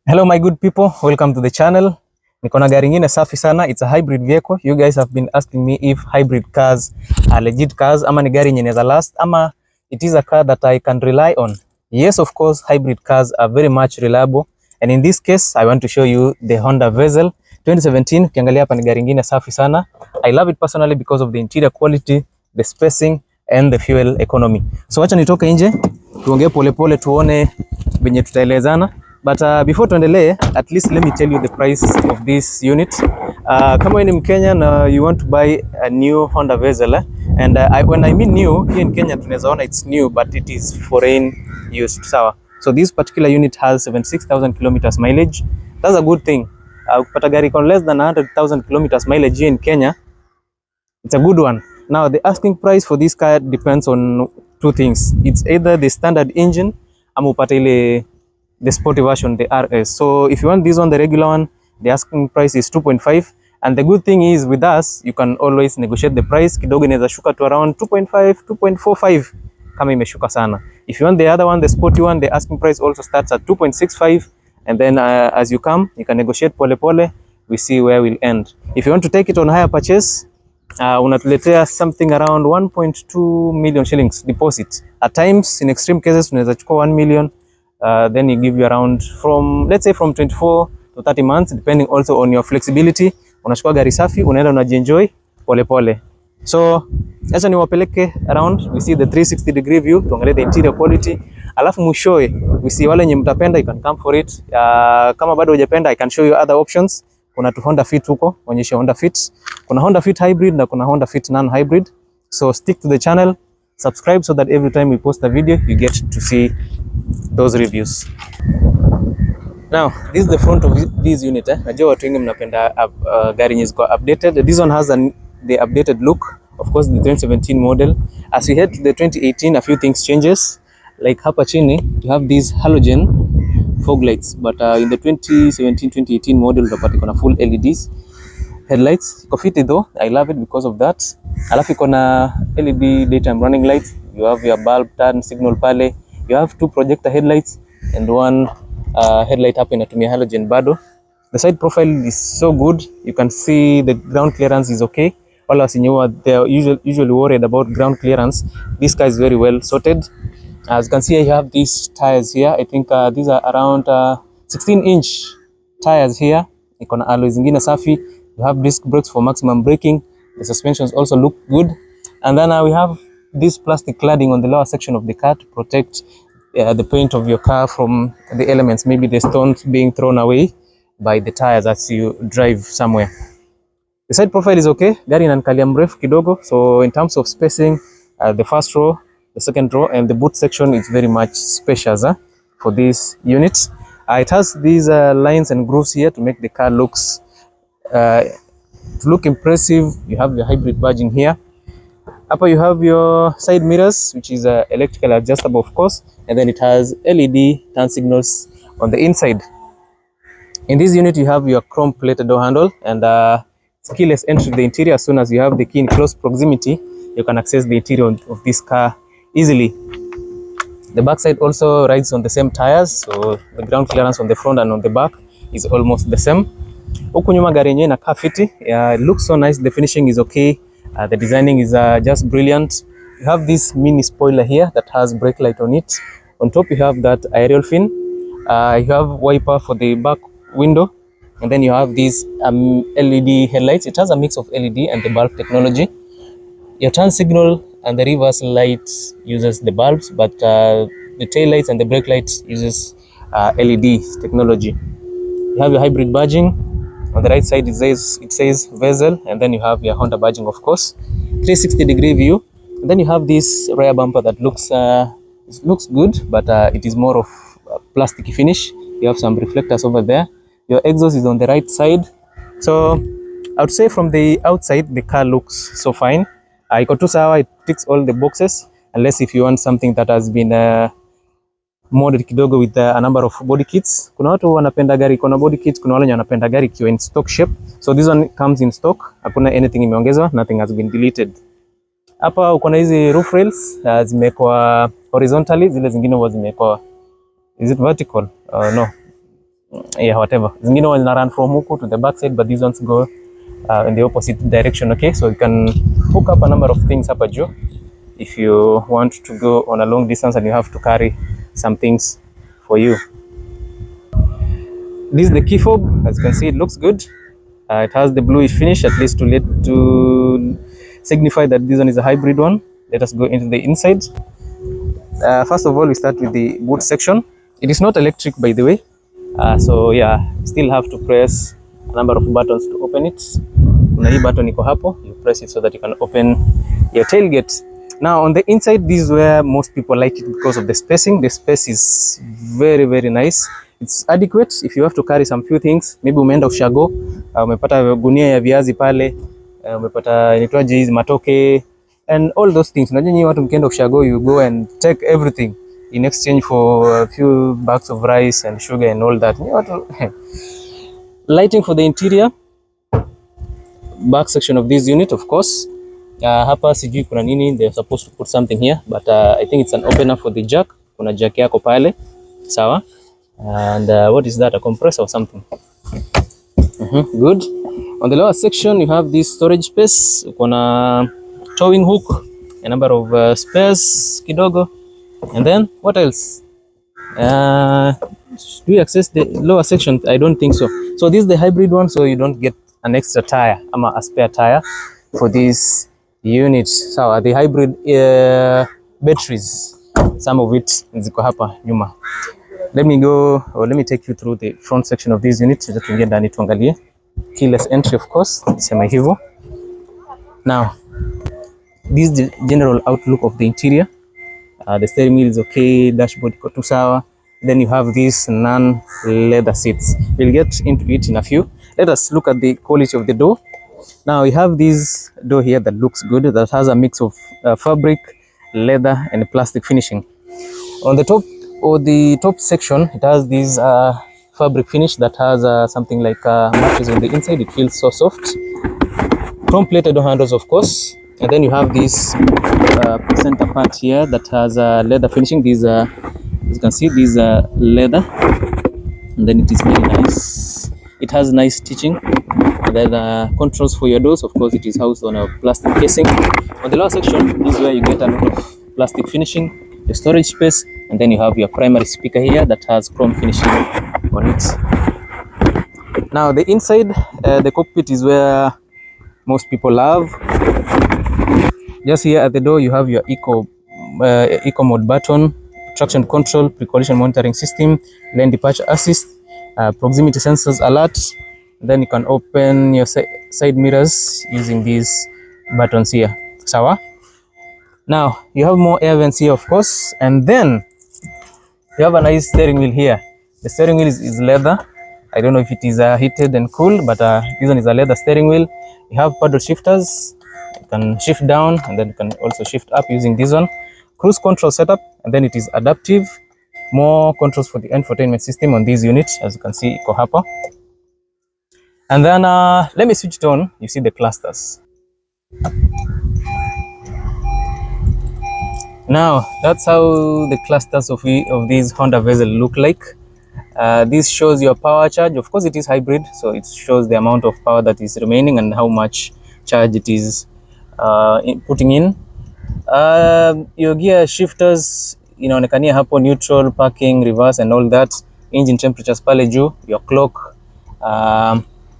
Hello my good people, welcome to the channel. Niko na gari nyingine safi sana. It's a hybrid vehicle. You guys have been asking me if hybrid cars are legit cars ama ni gari yenye inaweza last ama it is a car that I can rely on. Yes, of course, hybrid cars are very much reliable. And in this case, I want to show you the Honda Hezel 2017. Ukiangalia hapa ni gari nyingine safi sana. I love it personally because of the interior quality, the spacing and the fuel economy. So wacha nitoke nje, tuongee polepole tuone venye tutaelezana. But before tuendelee, at least let me tell you the price of this unit. Kama wewe ni Mkenya na you want to buy a new Honda Hezel, and when I mean new, here in Kenya tunaweza ona it's new, but it is foreign used. Sawa. So this particular unit has 76,000 kilometers mileage. That's a good thing. Kupata gari con less than 100,000 kilometers mileage here in Kenya, it's a good one. Now the asking price for this car depends on two things. It's either the standard engine ama upate ile the sporty version, the RS. So if you want this one, the regular one, the asking price is 2.5. And the good thing is with us, you can always negotiate the price. Kidogo inaweza shuka to around 2.5, 2.45 kama imeshuka sana. If you want the other one, the sporty one, the asking price also starts at 2.65. And then as you come, you can negotiate pole pole. We see where we'll end. If you want to take it on higher purchase, unatuletea something around 1.2 million shillings deposit. At times, in extreme cases, unaweza chukua 1 million. Then you give you around from, let's say from 24 to 30 months, depending also on your flexibility. Unachukua gari safi, unaenda unajienjoy pole pole. So, acha niwapeleke around, we see the 360 degree view, tuangalie the interior quality. Alafu mwishowe, we see wale nye mtapenda, you can come for it. Kama bado hujapenda, I can show you other options. Kuna tu Honda Fit huko, onyesha Honda Fit. Kuna Honda Fit hybrid na kuna Honda Fit non-hybrid. So stick to the channel, subscribe so that every time we post a video, you get to see those reviews. Now, this is the front of this unit. Najua watu wengi mnapenda gari yenye ziko updated. This one has the updated look. Of course, the 2017 model. As we head to the 2018, a few things changes. Like hapa chini, you have these halogen fog lights. But in the 2017-2018 model, utapata iko na full LEDs. Headlights. Iko fiti though. I love it because of that. Alafu iko na LED daytime running lights. You have your bulb turn signal pale. You have two projector headlights and one headlight hapa inatumia halogen bado. The side profile is so good. You can see the ground clearance is okay. Wala wasinyewa, they are usually worried about ground clearance. This car is very well sorted. As you can see, you have these tires here. I think these are around 16-inch tires here. Iko na alloy zingine safi. You have disc brakes for maximum braking. The suspensions also look good. And then we have this plastic cladding on the lower section of the car to protect the paint of your car from the elements, maybe the stones being thrown away by the tires as you drive somewhere. The side profile is okay. Gari inanikalia mrefu kidogo. So in terms of spacing, the first row, the second row, and the boot section is very much spacious for this unit. It has these lines and grooves here to make the car look impressive. You have your hybrid badging here. Upper you have your side mirrors, which is electrical adjustable, of course, and then it has LED turn signals on the inside. In this unit, you have your chrome plated door handle and keyless entry to the interior. As soon as you have the key in close proximity, you can access the interior of this car easily. The back side also rides on the same tires, so the ground clearance on the front and on the back is almost the same. Huku nyuma gari yenyewe inakaa fiti. It looks so nice. The finishing is okay. The designing is just brilliant. You have this mini spoiler here that has brake light on it. On top you have that aerial fin. You have wiper for the back window. And then you have these LED headlights. It has a mix of LED and the bulb technology. Your turn signal and the reverse light uses the bulbs, but the tail lights and the brake lights uses LED technology. You have your hybrid badging. On the right side, it says Hezel, and then you have your Honda badging, of course. 360 degree view. And then you have this rear bumper that looks good, but it is more of a plastic finish. You have some reflectors over there. Your exhaust is on the right side. So I would say from the outside, the car looks so fine. Iko tu sawa, it ticks all the boxes, unless if you want something that has been modded kidogo with a number of body kits. Kuna watu wanapenda gari iko na body kits, kuna wale wanapenda gari ikiwa in stock shape. So this one comes in stock. Hakuna anything imeongezwa, nothing has been deleted. Hapa uko na hizi roof rails zimekwa horizontally, zile zingine huwa zimekwa, is it vertical? No. yeah, whatever. Zingine wana run from huku to the back side, but these ones go in the opposite direction. Okay, so you can hook up a number of things hapa juu if you want to go on a long distance and you have to carry some things for you. This is the key fob. As you can see, it looks good. It has the bluish finish, at least to signify that this one is a hybrid one. Let us go into the inside. First of all, we start with the boot section. It is not electric, by the way. So yeah, you still have to press a number of buttons to open it. Kuna hii button iko hapo, you press it so that you can open your tailgate. Now on the inside, this is where most people like it because of the spacing. The space is very, very nice. It's adequate if you have to carry some few things. Maybe umeenda ushago, umepata gunia ya viazi pale, umepata inaitwaje hizi matoke and all those things. Unajua nyinyi watu mkienda ushago, you go and take everything in exchange for a few bags of rice and sugar and all that. Lighting for the interior, back section of this unit, of course. Hapa sijui kuna nini, they're supposed to put something here, but I think it's an opener for the jack. Kuna jack yako pale, sawa. And what is that, a compressor or something? Good. On the lower section, you have this storage space. Kuna towing hook, a number of spares kidogo. And then what else? Do we access the lower section? I don't think so. So this is the hybrid one, so you don't get an extra tire, a spare tire for this unit. So the hybrid batteries, some of it ziko hapa nyuma. Let me take you through the front section of this unit. Tuingie ndani tuangalie. Keyless entry, of course, sema hivyo. Now, this is the general outlook of the interior. The steering wheel is okay, dashboard iko tu sawa. Then you have these non-leather seats. We'll get into it in a few. Let us look at the quality of the door. Now we have this door here that looks good, that has a mix of fabric, leather and plastic finishing. On the top, or the top section, it has this fabric finish that has something like mattress on the inside. It feels so soft. Chrome plated door handles, of course. And then you have this center part here that has leather finishing. These as you can see, these are leather, and then it is very nice. It has nice stitching. And then controls for your doors, of course, it is housed on a plastic casing. On the lower section, this is where you get a lot of plastic finishing, the storage space, and then you have your primary speaker here that has chrome finishing on it. Now the inside, the cockpit is where most people love. Just here at the door, you have your eco mode button, traction control, pre-collision monitoring system, lane departure assist, proximity sensors alert. Then you can open your side mirrors using these buttons here. Sawa. Now you have more air vents here, of course, and then you have a nice steering wheel here. The steering wheel is leather. I don't know if it is heated and cool, but this one is a leather steering wheel. You have paddle shifters. You can shift down and then you can also shift up using this one. Cruise control setup, and then it is adaptive. More controls for the infotainment system on this unit, as you can see, iko hapa. And then let me switch it on. You see the clusters. Now that's how the clusters of these Honda Hezel look like. This shows your power charge. Of course, it is hybrid, so it shows the amount of power that is remaining and how much charge it is putting in. Your gear shifters, inaonekania hapo, neutral, parking, reverse and all that. Engine temperatures pale juu, your clock,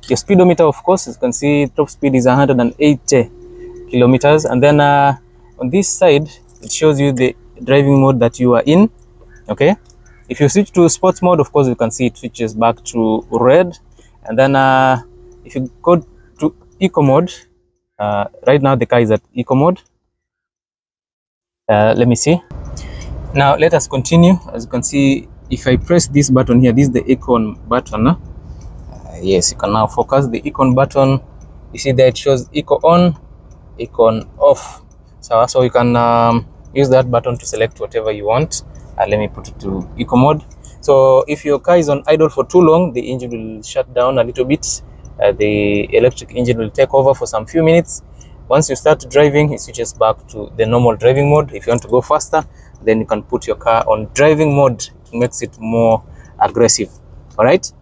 your speedometer, of course, as you can see, top speed is 180 kilometers. And then on this side, it shows you the driving mode that you are in. Okay, if you switch to sports mode, of course, you can see it switches back to red. And then if you go to eco mode, right now the car is at eco mode. Let me see. Now let us continue. As you can see, if I press this button here, this is the icon button. Yes, you can now focus. The icon button, you see there it shows eco on, icon off. So you can use that button to select whatever you want. Let me put it to eco mode. So if your car is on idle for too long, the engine will shut down a little bit. The electric engine will take over for some few minutes. Once you start driving, it switches back to the normal driving mode. If you want to go faster, then you can put your car on driving mode. It makes it more aggressive. All right.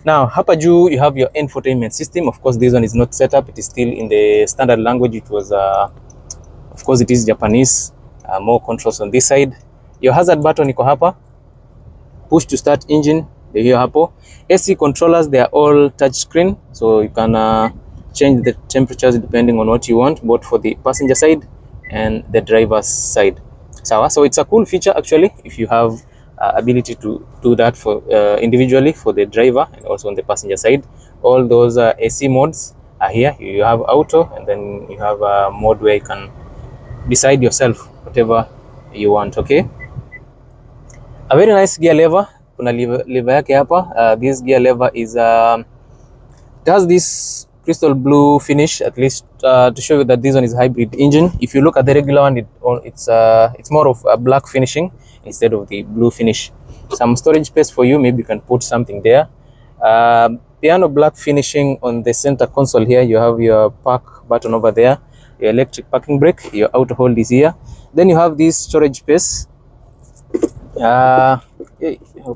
Now hapa juu you have your infotainment system. Of course this one is not set up, it is still in the standard language. It was of course it is Japanese. More controls on this side. Your hazard button iko hapa, push to start engine hiyo hapo. AC controllers, they are all touch screen, so you can change the temperatures depending on what you want, both for the passenger side and the driver's side. So it's a cool feature actually, if you have ability to do that for individually for the driver and also on the passenger side. All those AC modes are here. You have auto, and then you have a mode where you can decide yourself whatever you want. Okay, a very nice gear lever. Kuna lever yake hapa. This gear lever is it has this crystal blue finish, at least to show you that this one is hybrid engine. If you look at the regular one, it's more of a black finishing instead of the blue finish. Some storage space for you, maybe you can put something there. Piano black finishing on the center console here. You have your park button over there, your electric parking brake, your auto hold is here. Then you have this storage space. How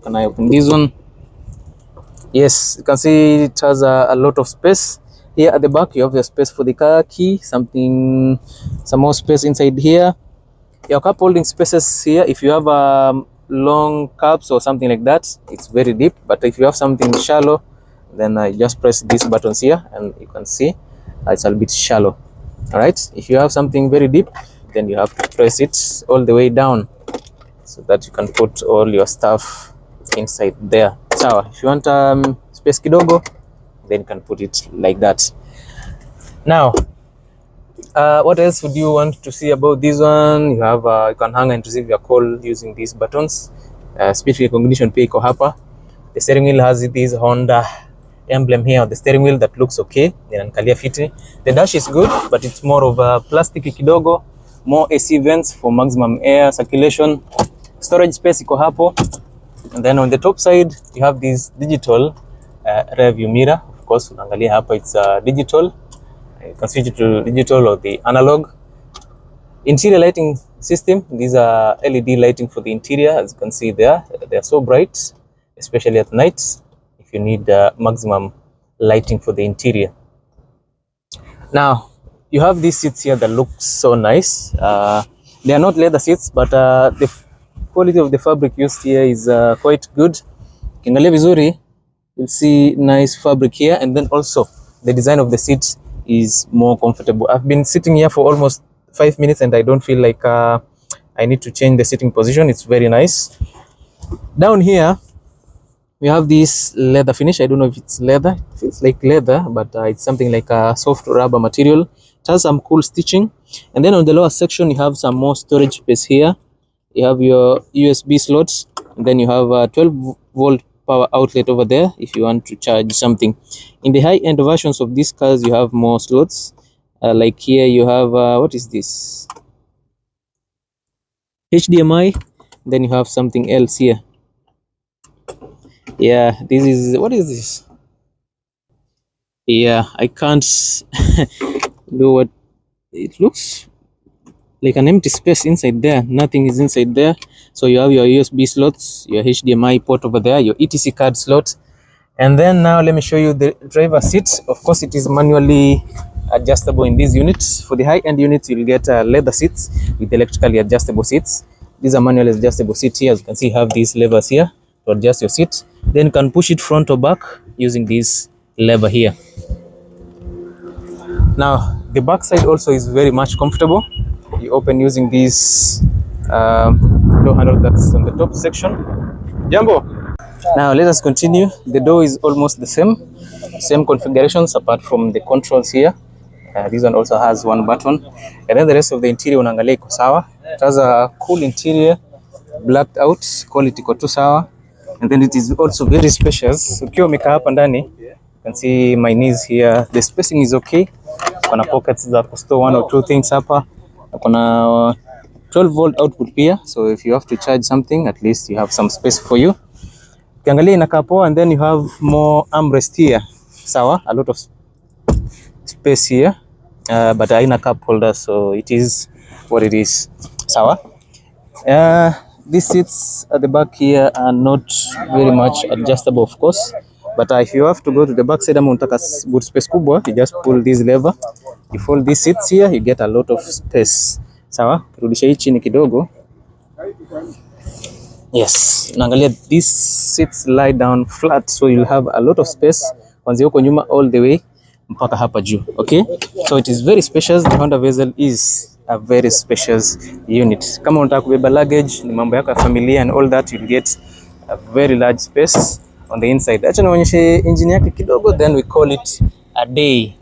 can I open this one? Yes, you can see it has a lot of space. Here at the back you have your space for the car key, some more space inside here. Your cup holding spaces here. If you have long cups or something like that, it's very deep, but if you have something shallow, then just press these buttons here and you can see it's a bit shallow. All right, if you have something very deep, then you have to press it all the way down so that you can put all your stuff inside there. So if you want space kidogo, then you can put it like that. Now what else would you want to see about this one? You have you can hang and receive your call using these buttons. Speech recognition pia iko hapa. The steering wheel has this Honda emblem here on the steering wheel that looks okay. Inanikalia fiti. The dash is good, but it's more of a plastic kidogo. More AC vents for maximum air circulation. Storage space iko hapo. And then on the top side you have this digital rear view mirror. Of course unaangalia hapa, it's digital. You can switch it to digital or the analog. Interior lighting system, these are LED lighting for the interior. As you can see there, they are so bright, especially at night if you need maximum lighting for the interior. Now you have these seats here that look so nice. They are not leather seats, but the quality of the fabric used here is quite good. Ukiangalia vizuri, you'll see nice fabric here, and then also the design of the seat is more comfortable. I've been sitting here for almost 5 minutes and I don't feel like I need to change the sitting position. It's very nice. Down here we have this leather finish. I don't know if it's leather, it feels like leather, but it's something like a soft rubber material. It has some cool stitching. And then on the lower section you have some more storage space here. You have your USB slots, and then you have a 12-volt power outlet over there if you want to charge something. In the high-end versions of these cars you have more slots, like here you have what is this, HDMI. Then you have something else here. Yeah, this is, what is this? Yeah, I can't do what it looks like, an empty space inside there. Nothing is inside there. So you have your USB slots, your HDMI port over there, your ETC card slot. And then now let me show you the driver seat. Of course it is manually adjustable in these units. For the high-end units you'll get leather seats with electrically adjustable seats. These are manually adjustable seats here. As you can see, you have these levers here to adjust your seat. Then you can push it front or back using this lever here. Now the back side also is very much comfortable. You open using this door handle that's on the top section. Jambo. Now let us continue. The door is almost the same configurations apart from the controls here. This one also has one button, and then the rest of the interior unaangalia iko sawa. It has a cool interior, blacked out, quality iko tu sawa, and then it is also very spacious. Ukiwa umekaa hapa ndani, you can see my knees here. The spacing is okay. Kuna pockets za store one or two things hapa. Kuna 12-volt output pia, so if you have to charge something, at least you have some space for you. Ukiangalia inakaa poa, and then you have more armrest here. Sawa, a lot of space here, but haina cup holder, so it is what it is. Sawa. These seats at the back here are not very much adjustable, of course, But if you have to go to the back side ama unataka boot space kubwa, you just pull this lever, you fold these seats here, you get a lot of space. Sawa, rudisha hii chini kidogo. Yes, naangalia these seats lie down flat, so you'll have a lot of space kuanzia huko nyuma all the way mpaka hapa juu. Okay, so it is very spacious. The Honda Hezel is a very spacious unit. Kama unataka kubeba luggage, ni mambo yako ya familia and all that, you'll get a very large space on the inside. Acha nionyeshe engine yake kidogo, then we call it a day.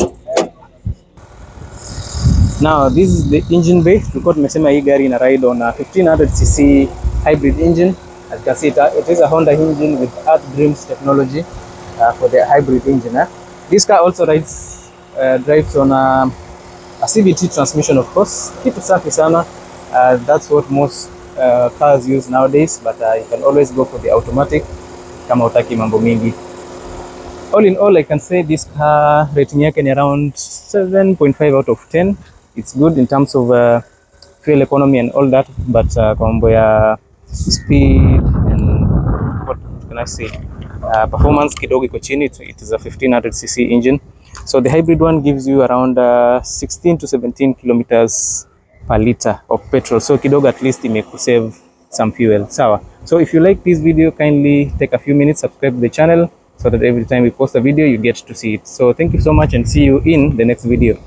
Now this is the engine bay. Tulikuwa tumesema hii gari ina ride on a 1500cc hybrid engine. As you can see, it is a Honda engine with Earth Dreams technology for the hybrid engine. This car also drives on a CVT transmission, of course. Kitu safi sana. That's what most cars use nowadays, but you can always go for the automatic kama utaki mambo mingi. All in all, I can say this car rating yake ni around 7.5 out of 10. It's good in terms of fuel economy and all that, but kwa mambo ya speed and what can I say, performance kidogo iko chini. It is a 1500cc engine, so the hybrid one gives you around 16 to 17 kilometers per liter of petrol, so kidogo at least imekusave some fuel. Sawa, so if you like this video, kindly take a few minutes, subscribe to the channel so that every time we post a video you get to see it. So thank you so much and see you in the next video.